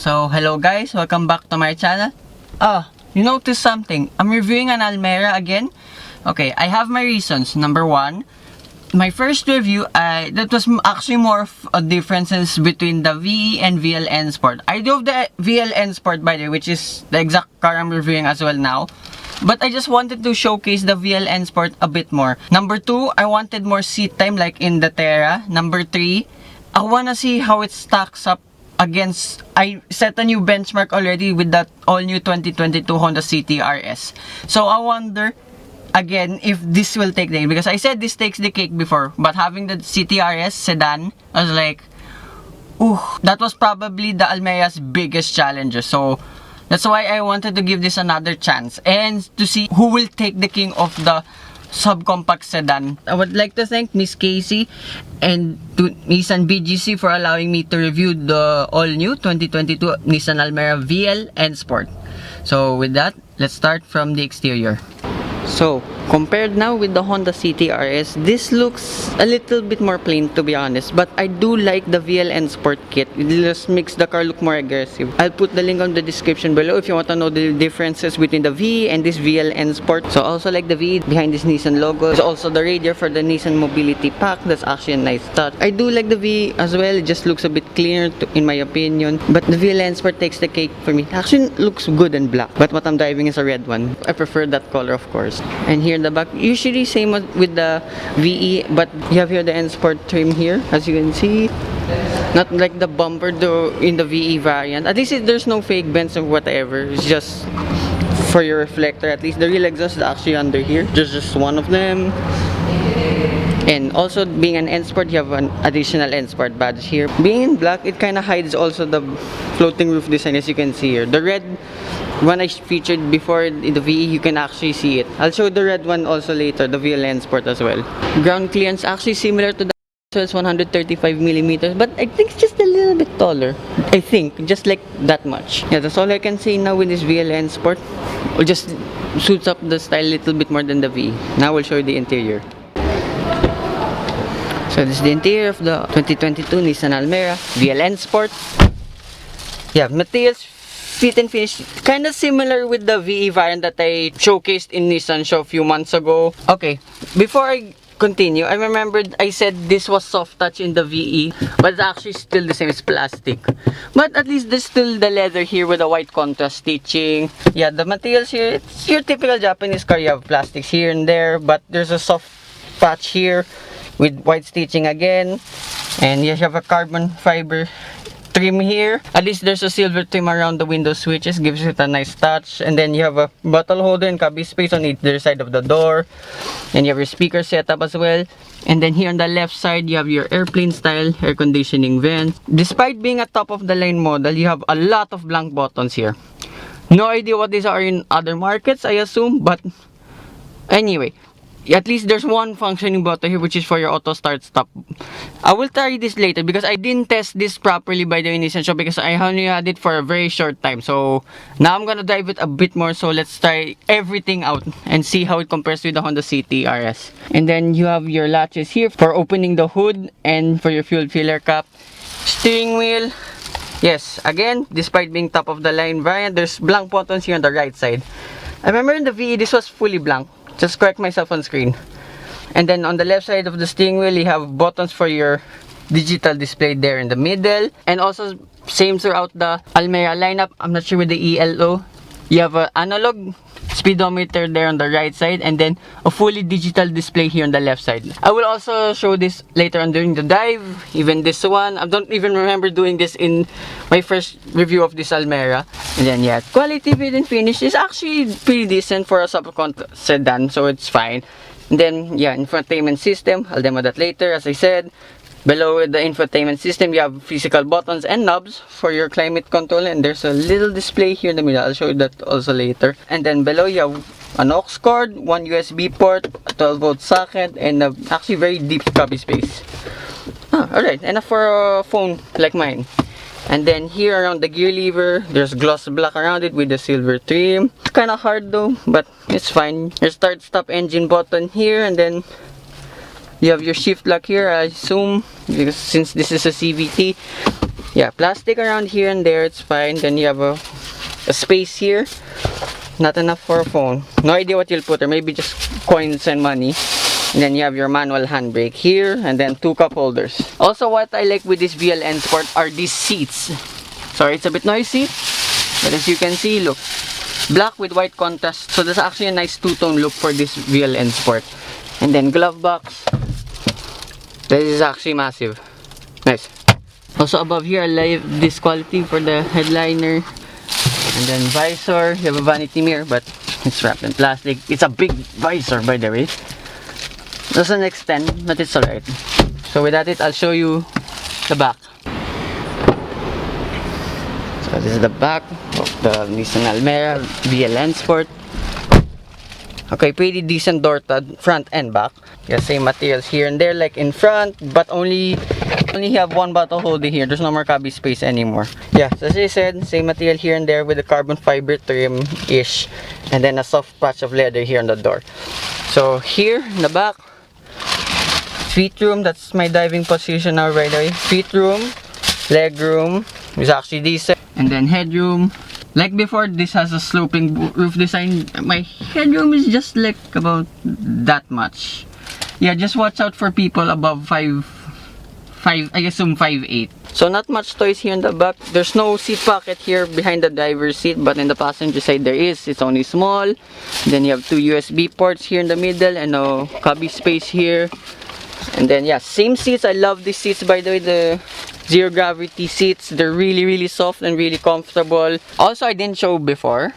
So, hello guys, welcome back to my channel. You noticed something? I'm reviewing an Almera again. Okay, I have my reasons. Number one, my first review, that was actually more of a differences between the VE and VLN Sport. I drove the VLN Sport, by the way, which is the exact car I'm reviewing as well now. But I just wanted to showcase the VLN Sport a bit more. Number two, I wanted more seat time like in the Terra. Number three, I wanna see how it stacks up against, I set a new benchmark already with that all-new 2022 Honda CT RS. So I wonder again if this will take the cake, because I said this takes the cake before, but having the CT RS Sedan, I was like, ooh, that was probably the Almera's biggest challenger. So that's why I wanted to give this another chance and to see who will take the king of the subcompact sedan. I would like to thank Miss Casey and to Nissan BGC for allowing me to review the all-new 2022 Nissan Almera VL and Sport. So with that, let's start from the exterior. So, compared now with the Honda CT RS, this looks a little bit more plain, to be honest. But I do like the VLN Sport kit. It just makes the car look more aggressive. I'll put the link on the description below if you want to know the differences between the V and this VLN Sport. So I also like the V behind this Nissan logo. There's also the radio for the Nissan Mobility Pack. That's actually a nice touch. I do like the V as well. It just looks a bit cleaner in my opinion. But the VLN Sport takes the cake for me. It actually looks good and black. But what I'm driving is a red one. I prefer that color, of course. And here in the back, usually same with the VE, but you have here the N Sport trim here, as you can see. Not like the bumper in the VE variant. At least there's no fake bends or whatever. It's just for your reflector. At least the real exhaust is actually under here. There's just one of them. And also, being an N Sport, you have an additional N Sport badge here. Being in black, it kind of hides also the floating roof design, as you can see here. The red one I featured before in the VE, you can actually see it. I'll show the red one also later, the VLN Sport as well. Ground clearance actually similar to the it's 135 millimeters, but I think it's just a little bit taller. I think, just like that much. Yeah, that's all I can say now with this VLN Sport. It just suits up the style a little bit more than the VE. Now we'll show you the interior. So this is the interior of the 2022 Nissan Almera VLN Sport. Yeah, materials, fit and finish, kind of similar with the VE variant that I showcased in Nissan show a few months ago. Okay, before I continue, I remembered I said this was soft touch in the VE, but it's actually still the same, it's plastic. But at least there's still the leather here with the white contrast stitching. Yeah, the materials here, it's your typical Japanese car. You have plastics here and there, but there's a soft patch here with white stitching again. And you have a carbon fiber trim here. At least there's a silver trim around the window switches, gives it a nice touch. And then you have a bottle holder and cubby space on either side of the door. And you have your speaker setup as well. And then here on the left side, you have your airplane style air conditioning vent. Despite being a top of the line model, you have a lot of blank buttons here. No idea what these are in other markets, I assume, but anyway, at least there's one functioning button here, which is for your auto start stop. I will try this later because I didn't test this properly by the Nissan shop because I only had it for a very short time. So now I'm gonna dive it a bit more. So let's try everything out and see how it compares with the Honda CT RS. And then you have your latches here for opening the hood and for your fuel filler cap. Steering wheel. Yes, again, despite being top of the line variant, there's blank buttons here on the right side. I remember in the VE, this was fully blank. Just correct myself on screen. And then on the left side of the steering wheel, you have buttons for your digital display there in the middle. And also, same throughout the Almera lineup. I'm not sure with the ELO. You have an analog speedometer there on the right side. And then a fully digital display here on the left side. I will also show this later on during the dive. Even this one. I don't even remember doing this in my first review of this Almera. And then yeah, quality fit and finish is actually pretty decent for a subcompact sedan, so it's fine. And then yeah, infotainment system, I'll demo that later. As I said, below the infotainment system, you have physical buttons and knobs for your climate control, and there's a little display here in the middle. I'll show you that also later. And then below you have an aux cord, one USB port, a 12-volt socket, and a actually very deep cubby space. Alright, enough for a phone like mine. And then here around the gear lever, there's gloss black around it with the silver trim. It's kind of hard though, but it's fine. Your start stop engine button here, and then you have your shift lock here, I assume, because since this is a CVT. Yeah, plastic around here and there, it's fine. Then you have a space here. Not enough for a phone. No idea what you'll put there. Maybe just coins and money. And then you have your manual handbrake here. And then 2 cup holders. Also, what I like with this VLN Sport are these seats. Sorry, it's a bit noisy. But as you can see, look. Black with white contrast. So there's actually a nice two-tone look for this VLN Sport. And then glove box. This is actually massive. Nice. Also above here, I like this quality for the headliner. And then visor. You have a vanity mirror, but it's wrapped in plastic. It's a big visor, by the way. Doesn't extend, but it's alright. So without it, I'll show you the back. So this is the back of the Nissan Almera VLN Sport. Okay, pretty decent door stud, front and back. Yeah, same materials here and there, like in front, but only have one bottle holder here. There's no more cubby space anymore. Yeah, so as I said, same material here and there with the carbon fiber trim-ish, and then a soft patch of leather here on the door. So here in the back, feet room. That's my diving position now, right away. Feet room, leg room is actually decent, and then headroom. Like before, this has a sloping roof design. My headroom is just like about that much. Yeah, just watch out for people above 5, I guess 5'8". So not much toys here in the back. There's no seat pocket here behind the driver's seat, but in the passenger side there is. It's only small. Then you have 2 USB ports here in the middle and no cubby space here. And then yeah, same seats. I love these seats, by the way, the zero gravity seats. They're really soft and really comfortable. Also, I didn't show before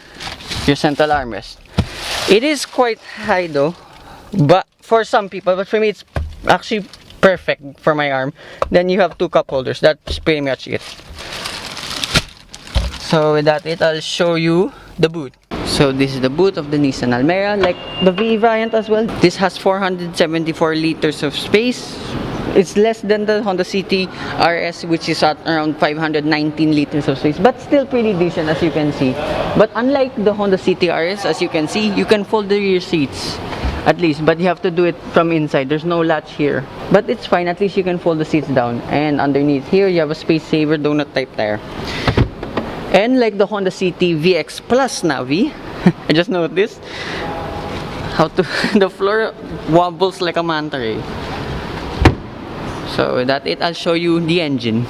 your central armrest. It is quite high though, but for some people, but for me it's actually perfect for my arm. Then you have 2 cup holders. That's pretty much it. So with that I'll show you the boot. So this is the boot of the Nissan Almera, like the VE variant as well. This has 474 liters of space. It's less than the Honda City RS, which is at around 519 liters of space, but still pretty decent as you can see. But unlike the Honda City RS, as you can see, you can fold the rear seats at least, but you have to do it from inside. There's no latch here, but it's fine. At least you can fold the seats down, and underneath here you have a space saver donut type tire. And like the Honda City VX Plus Navi, I just noticed how the floor wobbles like a manta ray. So with that I'll show you the engine.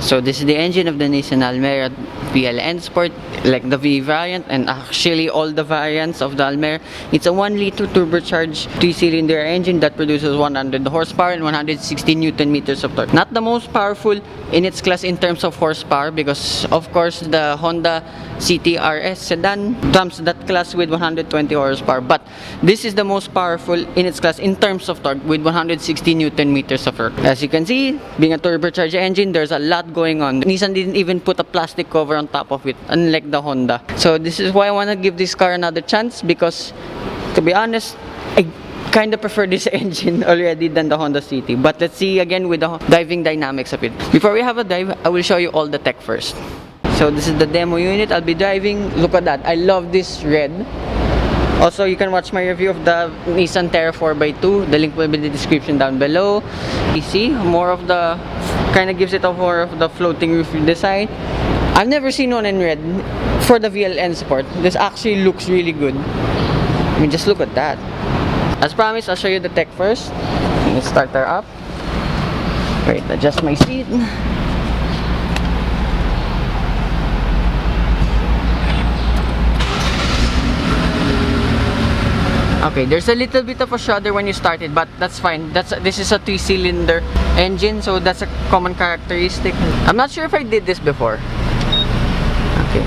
So this is the engine of the Nissan Almera VLN Sport, like the V variant, and actually all the variants of the Almera. It's a 1-liter turbocharged 3-cylinder engine that produces 100 horsepower and 160 Newton meters of torque. Not the most powerful in its class in terms of horsepower, because of course the Honda City RS Sedan comes that class with 120 horsepower, but this is the most powerful in its class in terms of torque with 160 Newton meters of torque. As you can see, being a turbocharged engine, there's a lot going on. Nissan didn't even put a plastic cover on top of it, unlike the Honda. So this is why I want to give this car another chance, because to be honest, I kind of prefer this engine already than the Honda City. But let's see again with the driving dynamics of it. Before we have a dive, I will show you all the tech first. So this is the demo unit I'll be driving. Look at that, I love this red. Also, you can watch my review of the Nissan Terra 4x2. The link will be in the description down below. You see, more of the, kind of gives it a more of the floating roof design. I've never seen one in red for the VLN Sport. This actually looks really good. I mean, just look at that. As promised, I'll show you the tech first. Let's start her up. Wait, adjust my seat. Okay, there's a little bit of a shudder when you start it, but that's fine. This is a 3-cylinder engine, so that's a common characteristic. I'm not sure if I did this before. Okay.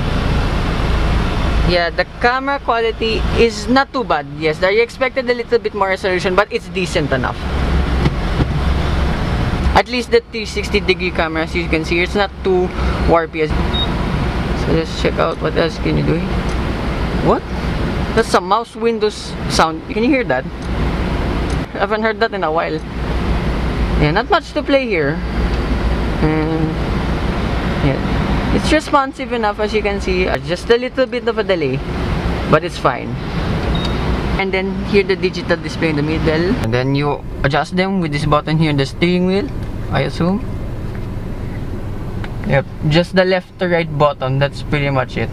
Yeah, the camera quality is not too bad. Yes, I expected a little bit more resolution, but it's decent enough. At least the 360-degree camera, as you can see, it's not too warpy. So let's check out what else can you do. What? That's a mouse windows sound. Can you hear that? I haven't heard that in a while. Yeah, not much to play here. Yeah. It's responsive enough, as you can see. Just a little bit of a delay, but it's fine. And then here the digital display in the middle, and then you adjust them with this button here in the steering wheel, I assume. Yep, just the left to right button, that's pretty much it.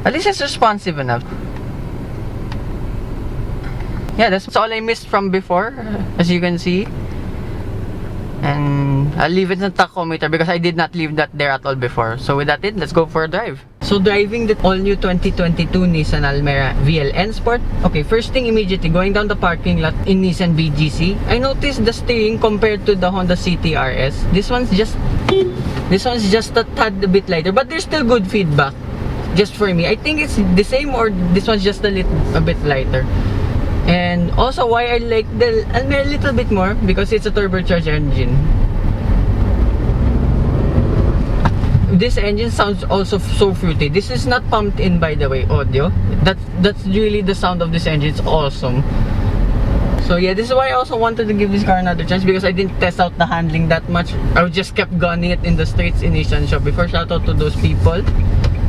At least it's responsive enough. Yeah, that's all I missed from before, as you can see. And I'll leave it in the tachometer because I did not leave that there at all before. So with that, let's go for a drive. So driving the all-new 2022 Nissan Almera VLN Sport. Okay, first thing immediately, going down the parking lot in Nissan BGC, I noticed the steering compared to the Honda City RS. This one's just a tad a bit lighter, but there's still good feedback. Just for me, I think it's the same, or this one's just a bit lighter. And also why I like the Almera a little bit more, because it's a turbocharged engine. This engine sounds also so fruity. This is not pumped in, by the way, audio. That's really the sound of this engine. It's awesome. So yeah, this is why I also wanted to give this car another chance, because I didn't test out the handling that much. I just kept gunning it in the streets in Nissan shop before. Shout out to those people.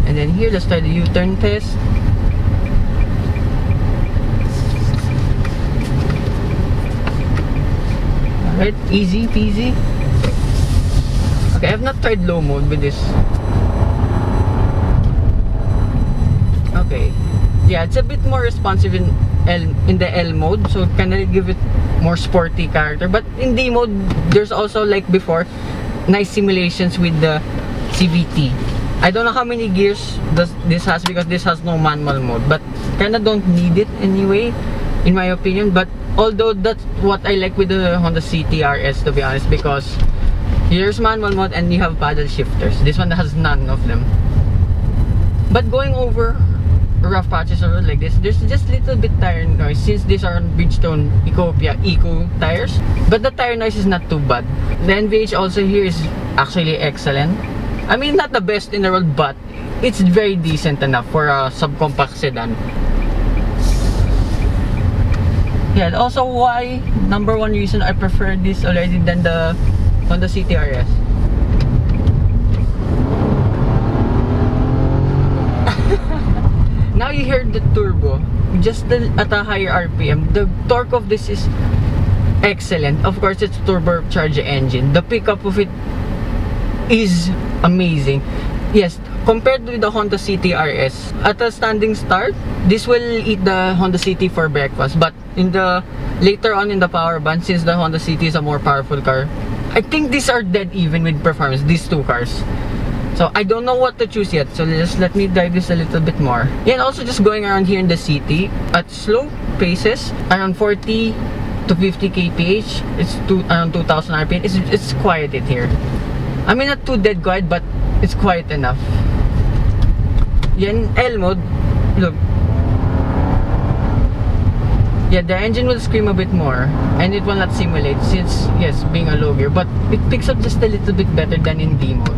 And then here, let's try the U-turn test. Alright, easy peasy. Okay, I have not tried low mode with this. Okay. Yeah, it's a bit more responsive in the L mode, so kind of give it more sporty character. But in D mode, there's also, like before, nice simulations with the CVT. I don't know how many gears this has, because this has no manual mode, but kind of don't need it anyway, in my opinion. But although that's what I like with the Honda CT-RS, to be honest, because here's manual mode and you have paddle shifters. This one has none of them. But going over rough patches or like this, there's just little bit tire noise, since these are Bridgestone Ecopia Eco tires. But the tire noise is not too bad. The NVH also here is actually excellent. I mean, not the best in the world, but it's very decent enough for a subcompact sedan. Yeah, also why, number one reason I prefer this already than the Honda CT-RS. Now you hear the turbo, just at a higher RPM. The torque of this is excellent. Of course, it's turbocharged engine. The pickup of it is amazing. Yes, compared with the Honda CT-RS, at a standing start, this will eat the Honda CT for breakfast. But in the later on in the power band, since the Honda CT is a more powerful car, I think these are dead even with performance, these two cars. So I don't know what to choose yet, so just let me drive this a little bit more. Yeah, and also just going around here in the city at slow paces, around 40 to 50 kph. It's around 2000 rpm. It's quiet in here. I mean, not too dead quiet, but it's quiet enough. Yeah, in L mode, look. Yeah, the engine will scream a bit more, and it will not simulate, since, yes, being a low gear, but it picks up just a little bit better than in D mode.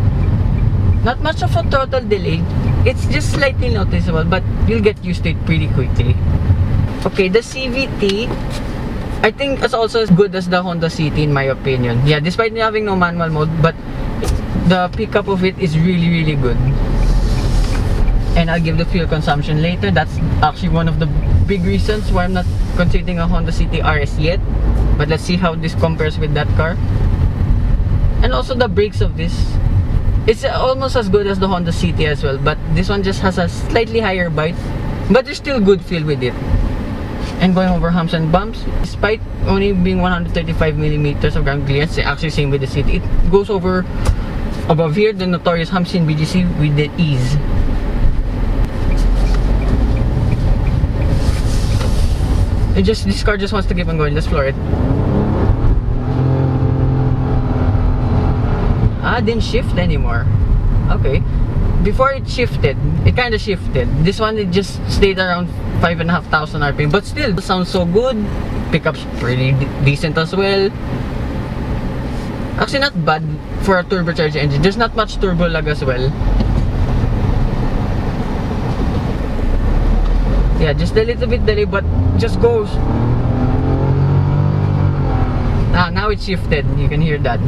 Not much of a throttle delay. It's just slightly noticeable, but you'll get used to it pretty quickly. Okay, the CVT, I think it's also as good as the Honda CT in my opinion. Yeah, despite having no manual mode, but the pickup of it is really good. And I'll give the fuel consumption later. That's actually one of the big reasons why I'm not considering a Honda CT-RS yet. But let's see how this compares with that car. And also the brakes of this, it's almost as good as the Honda CT as well, but this one just has a slightly higher bite, but there's still good feel with it. And going over humps and bumps, despite only being 135 millimeters of ground clearance, actually same with the CT, it goes over above here the notorious humps in BGC with the ease. This car just wants to keep on going. Let's floor it. Didn't shift anymore. Okay. Before it shifted, it kind of shifted. This one, it just stayed around 5,500 RPM, but still it sounds so good. Pickup's pretty decent as well. Actually, not bad for a turbocharged engine. There's not much turbo lag as well. Yeah, just a little bit delay, but just goes. Now it's shifted. You can hear that.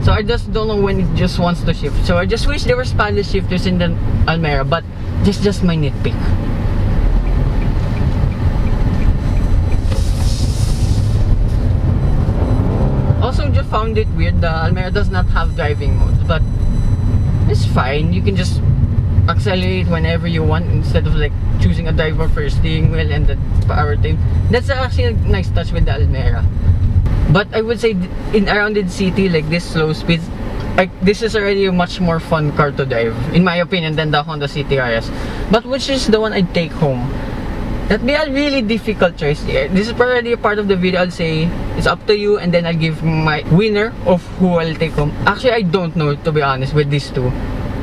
So I just don't know when it just wants to shift. So I just wish there were paddle shifters in the Almera, but just my nitpick. Also, just found it weird. The Almera does not have driving modes, but it's fine. You can just accelerate whenever you want instead of like choosing a driver for your steering wheel and the power thing. That's actually a nice touch with the Almera. But I would say in around the city, like this slow speeds, like this is already a much more fun car to drive, in my opinion, than the Honda CTRS. But which is the one I'd take home? That'd be a really difficult choice. This is already a part of the video. I'll say it's up to you, and then I'll give my winner of who I'll take home. Actually, I don't know, to be honest, with these two.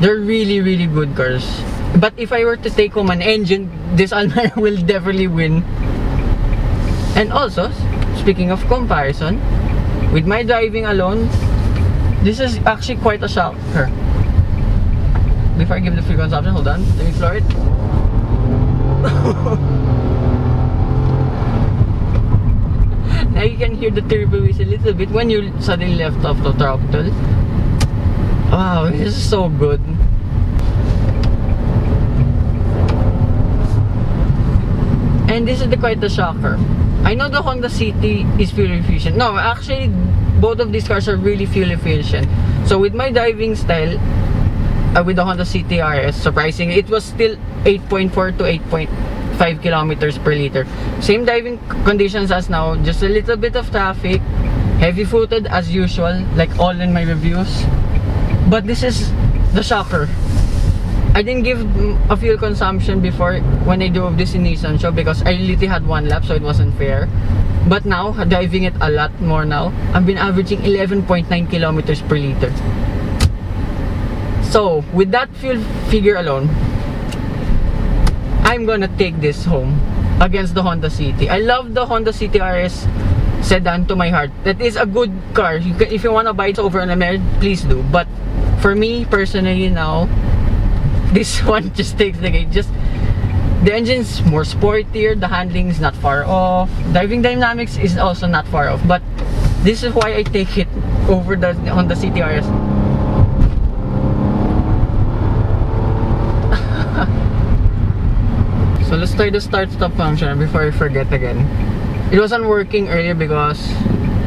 They're really, really good cars. But if I were to take home an engine, this Almera will definitely win. And also, speaking of comparison, with my driving alone, this is actually quite a shocker. Before I give the fuel consumption, hold on, let me floor it. Now you can hear the turbo whistle a little bit when you suddenly left off the throttle. Wow, this is so good. And this is quite the shocker. I know the Honda CT is fuel efficient. No, actually, both of these cars are really fuel efficient. So with my driving style, with the Honda CTRS, surprisingly, it was still 8.4 to 8.5 kilometers per liter. Same driving conditions as now, just a little bit of traffic, heavy-footed as usual, like all in my reviews. But this is the shocker. I didn't give a fuel consumption before when I drove this in Nissan show because I literally had one lap, so it wasn't fair. But now, driving it a lot more now, I've been averaging 11.9 kilometers per liter. So, with that fuel figure alone, I'm gonna take this home against the Honda CT. I love the Honda CTRS Sedan to my heart. That is a good car. If you wanna buy it over an Almera, please do. But for me, personally now, this one just takes the gate. Just the engine's more sportier, the handling is not far off, driving dynamics is also not far off. But this is why I take it over the Honda CTRS. So let's try the start-stop function before I forget again. It wasn't working earlier because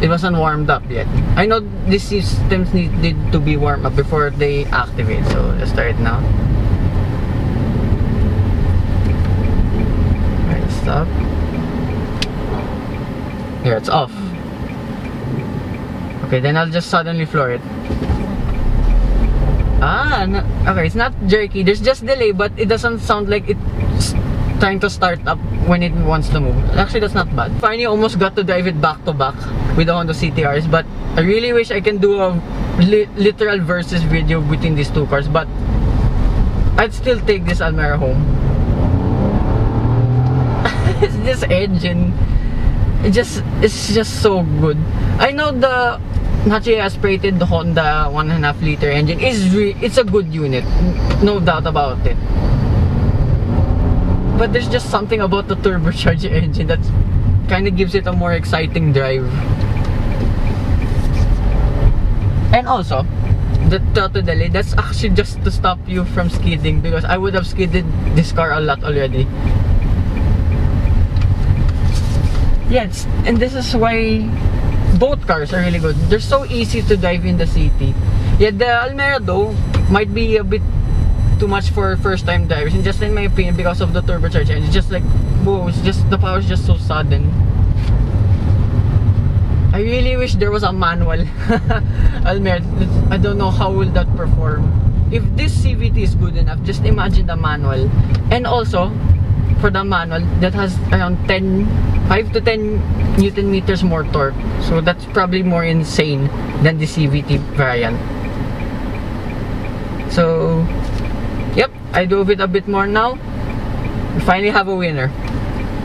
it wasn't warmed up yet. I know these systems needed to be warmed up before they activate. So let's start it now. Alright, stop. Here, it's off. Okay, then I'll just suddenly floor it. No, okay, it's not jerky. There's just delay, but it doesn't sound like it's trying to start up when it wants to move. Actually, that's not bad. Finally, almost got to drive it back to back with the Honda CTRs, but I really wish I can do a literal versus video between these two cars, but I'd still take this Almera home. It's this engine. It's just so good. I know the naturally aspirated Honda 1.5 liter engine it's a good unit, no doubt about it. But there's just something about the turbocharged engine that kind of gives it a more exciting drive. And also, the throttle delay, that's actually just to stop you from skidding, because I would have skidded this car a lot already. Yes, and this is why both cars are really good. They're so easy to drive in the city. Yet the Almera though might be a bit too much for first time drivers, and just in my opinion, because of the turbocharged engine. It's just like, whoa, it's just, the power is just so sudden. I really wish there was a manual Almera. I don't know how will that perform. If this CVT is good enough, just imagine the manual. And also, for the manual, that has around 5 to 10 Newton meters more torque. So that's probably more insane than the CVT variant. So, yep, I drove it a bit more now. We finally have a winner.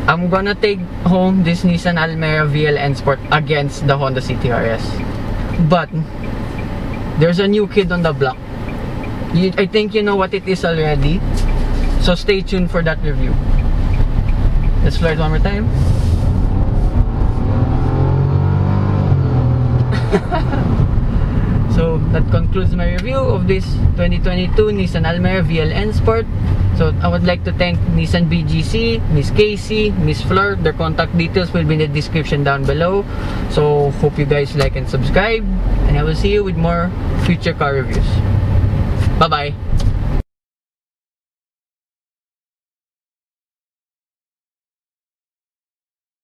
I'm gonna take home this Nissan Almera VLN Sport against the Honda CTRS. But there's a new kid on the block. I think you know what it is already. So stay tuned for that review. Let's fly it one more time. So that concludes my review of this 2022 Nissan Almera VLN Sport. So I would like to thank Nissan BGC, Miss Casey, Miss Fleur. Their contact details will be in the description down below. So hope you guys like and subscribe, and I will see you with more future car reviews. Bye bye.